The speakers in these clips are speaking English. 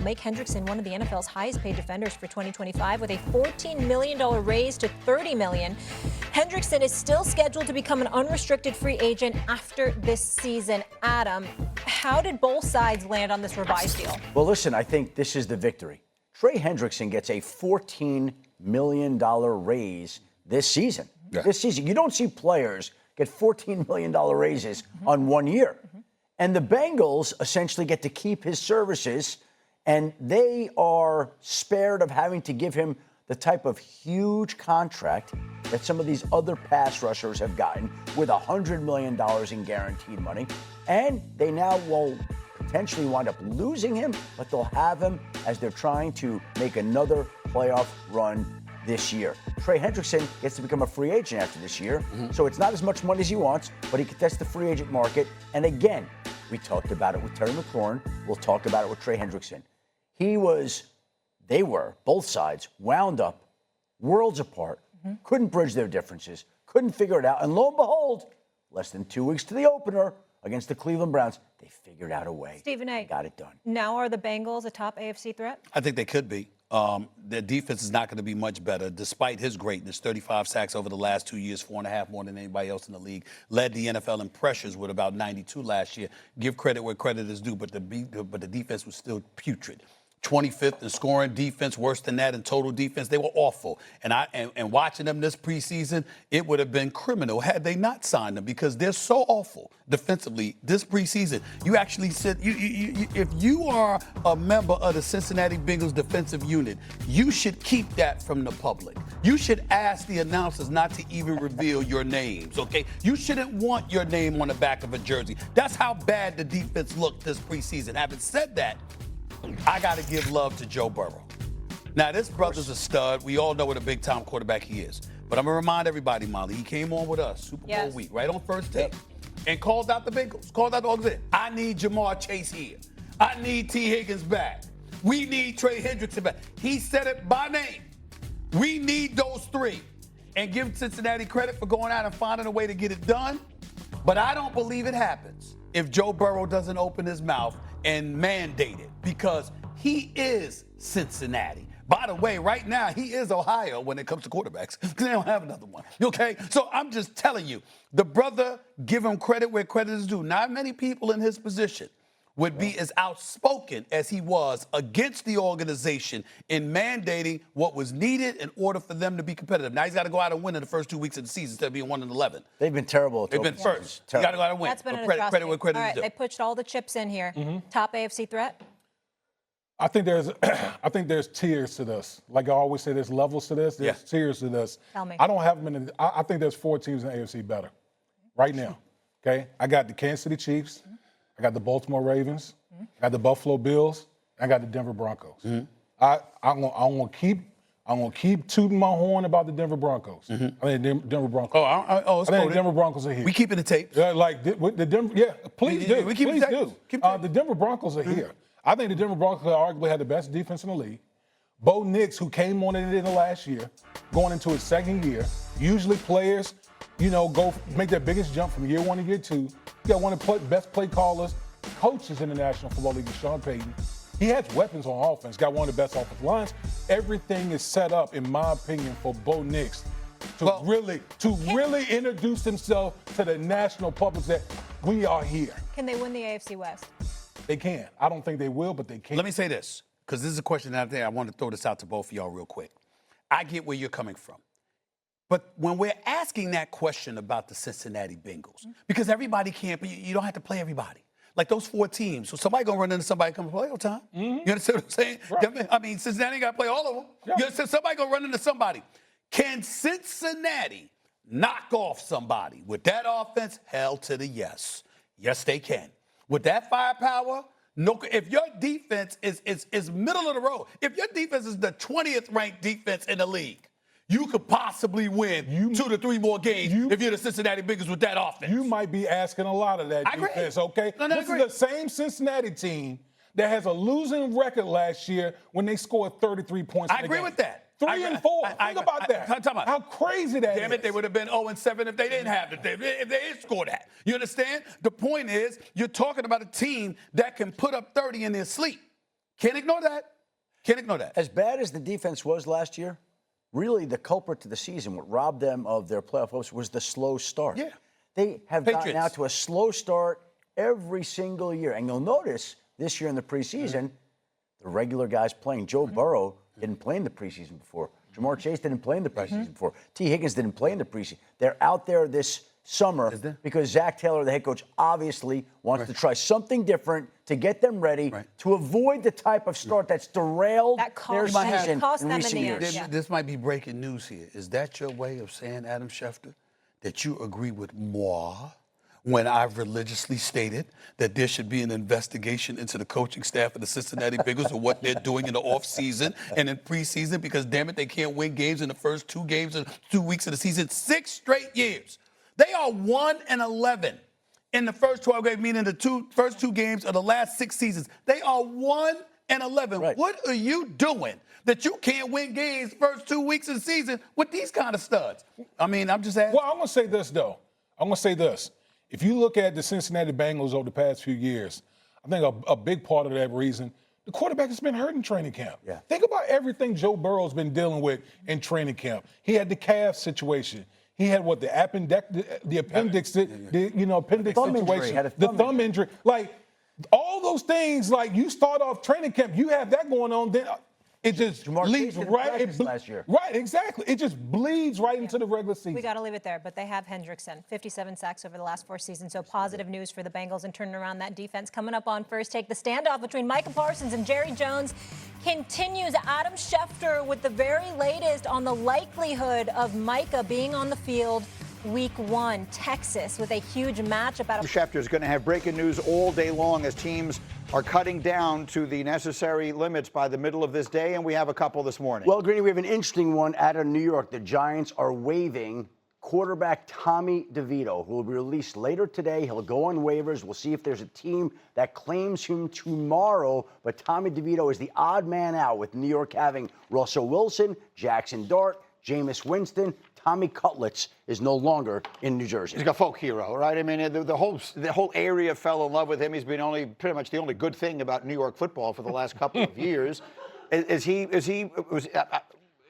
make Hendrickson one of the NFL's highest paid defenders for 2025 with a $14 million raise to $30 million. Hendrickson is still scheduled to become an unrestricted free agent after this season. Adam, how did both sides land on this revised deal? Well, listen, I think this is the victory. Trey Hendrickson gets a $14 million raise this season. Yeah. This season. You don't see players get $14 million raises on 1 year. And the Bengals essentially get to keep his services, and they are spared of having to give him the type of huge contract that some of these other pass rushers have gotten with $100 million in guaranteed money. And they now will potentially wind up losing him, but they'll have him as they're trying to make another playoff run this year. Trey Hendrickson gets to become a free agent after this year, so it's not as much money as he wants, but he can test the free agent market. And again, we talked about it with Terry McLaurin. We'll talk about it with Trey Hendrickson. They were, both sides, wound up, worlds apart, couldn't bridge their differences, couldn't figure it out. And lo and behold, less than 2 weeks to the opener against the Cleveland Browns, they figured out a way. Stephen A. Got it done. Now are the Bengals a top AFC threat? I think they could be. Their defense is not going to be much better, despite his greatness. 35 sacks over the last 2 years, 4.5 more than anybody else in the league. Led the NFL in pressures with about 92 last year. Give credit where credit is due, but the defense was still putrid. 25th in scoring defense, worse than that in total defense. They were awful. And watching them this preseason, it would have been criminal had they not signed them, because they're so awful defensively this preseason. You actually said, if you are a member of the Cincinnati Bengals defensive unit, you should keep that from the public. You should ask the announcers not to even reveal your names, okay? You shouldn't want your name on the back of a jersey. That's how bad the defense looked this preseason. Having said that, I got to give love to Joe Burrow. Now, this brother's a stud. We all know what a big-time quarterback he is. But I'm going to remind everybody, Molly, he came on with us Super Bowl week, right on first take, and called out the Bengals, called out the organization. I need Jamar Chase here. I need T. Higgins back. We need Trey Hendrickson back. He said it by name. We need those three. And give Cincinnati credit for going out and finding a way to get it done. But I don't believe it happens if Joe Burrow doesn't open his mouth and mandate it, because he is Cincinnati. By the way, right now, he is Ohio when it comes to quarterbacks, because they don't have another one, okay? So I'm just telling you, the brother, give him credit where credit is due. Not many people in his position would be as outspoken as he was against the organization in mandating what was needed in order for them to be competitive. Now he's got to go out and win in the first 2 weeks of the season instead of being 1-11. They've been terrible. They've been first. You got to go out and win. That's been an credit where credit all is right, due. they pushed all the chips in here. Top AFC threat? I think there's tiers to this. Like I always say, there's levels to this. There's tiers to this. Tell me. I don't have them in. I think there's 4 teams in the AFC better right now. Okay, I got the Kansas City Chiefs. I got the Baltimore Ravens. I got the Buffalo Bills. I got the Denver Broncos. I'm gonna keep tooting my horn about the Denver Broncos. I think the Denver Broncos. I think the Denver Broncos are here. We keeping the tape. Like the Denver. Yeah, please do. We keep please the do. Keep the Denver Broncos are here. I think the Denver Broncos arguably had the best defense in the league. Bo Nix, who came on in the last year, going into his second year. Usually players, go make their biggest jump from year 1 to year 2. You got one of the best play callers, coaches in the National Football League, Sean Payton. He has weapons on offense, got one of the best offensive lines. Everything is set up, in my opinion, for Bo Nix to really introduce himself to the national public that we are here. Can they win the AFC West? They can. I don't think they will, but they can. Let me say this, because this is a question out there. I want to throw this out to both of y'all real quick. I get where you're coming from. But when we're asking that question about the Cincinnati Bengals, because everybody can't, you don't have to play everybody. Like those 4 teams. So somebody going to run into somebody come play all the time. You understand what I'm saying? Right. I mean, Cincinnati got to play all of them. Yeah. You understand? Somebody going to run into somebody. Can Cincinnati knock off somebody with that offense? Hell to the yes. Yes, they can. With that firepower, no. If your defense is middle of the road, if your defense is the 20th ranked defense in the league, you could possibly win 2 to 3 more games if you're the Cincinnati Bengals with that offense. You might be asking a lot of that defense, okay? This is the same Cincinnati team that has a losing record last year when they scored 33 points in the game. I agree with that. 3 and 4. Think about that. How crazy that is. Damn it, they would have been 0-7 if they didn't have it. If they didn't score that. You understand? The point is, you're talking about a team that can put up 30 in their sleep. Can't ignore that. Can't ignore that. As bad as the defense was last year, really the culprit to the season, what robbed them of their playoff hopes, was the slow start. Yeah. They have gotten Patriots. out to a slow start every single year. And you'll notice this year in the preseason, the regular guys playing. Joe Burrow didn't play in the preseason before. Jamar Chase didn't play in the preseason before. T. Higgins didn't play in the preseason. They're out there this summer because Zach Taylor, the head coach, obviously wants to try something different to get them ready to avoid the type of start that's derailed their season in recent years. This might be breaking news here. Is that your way of saying, Adam Schefter, that you agree with moi when I've religiously stated that there should be an investigation into the coaching staff of the Cincinnati Bengals and what they're doing in the offseason and in preseason? Because, damn it, they can't win games in the first 2 games and 2 weeks of the season. 6 straight years. They are 1-11 in the first 12 games, meaning the first two games of the last 6 seasons. They are 1-11. Right. What are you doing that you can't win games first 2 weeks of the season with these kind of studs? I mean, I'm just asking. Well, I'm going to say this, though. I'm going to say this. If you look at the Cincinnati Bengals over the past few years, I think a big part of that reason, the quarterback has been hurt in training camp. Yeah. Think about everything Joe Burrow's been dealing with in training camp. He had the calf situation. He had what, the appendix situation, the thumb injury. Like, all those things, like, you start off training camp, you have that going on, then it just bleeds right. Last year. Right, exactly. It just bleeds right into the regular season. We got to leave it there, but they have Hendrickson, 57 sacks over the last 4 seasons. So positive news for the Bengals and turning around that defense. Coming up on First Take, the standoff between Micah Parsons and Jerry Jones continues. Adam Schefter with the very latest on the likelihood of Micah being on the field Week 1. Texas with a huge matchup. Schefter is going to have breaking news all day long as teams are cutting down to the necessary limits by the middle of this day, and we have a couple this morning. Well, Greeny, we have an interesting one out of New York. The Giants are waiving quarterback Tommy DeVito, who will be released later today. He'll go on waivers. We'll see if there's a team that claims him tomorrow. But Tommy DeVito is the odd man out, with New York having Russell Wilson, Jackson Dart, Jameis Winston. Tommy Cutlets is no longer in New Jersey. He's like a folk hero, right? I mean, the whole area fell in love with him. He's been pretty much the only good thing about New York football for the last couple of years.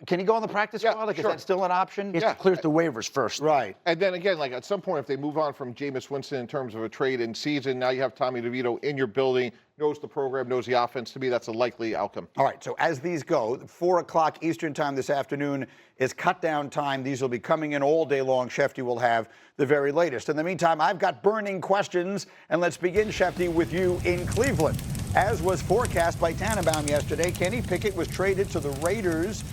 Can he go on the practice squad? Like, sure. Is that still an option? He has to clear the waivers first. Right. And then again, like, at some point, if they move on from Jameis Winston in terms of a trade in season, now you have Tommy DeVito in your building, knows the program, knows the offense. To me, that's a likely outcome. All right, so as these go, 4 o'clock Eastern time this afternoon is cut down time. These will be coming in all day long. Shefty will have the very latest. In the meantime, I've got burning questions, and let's begin, Shefty, with you in Cleveland. As was forecast by Tannenbaum yesterday, Kenny Pickett was traded to the Raiders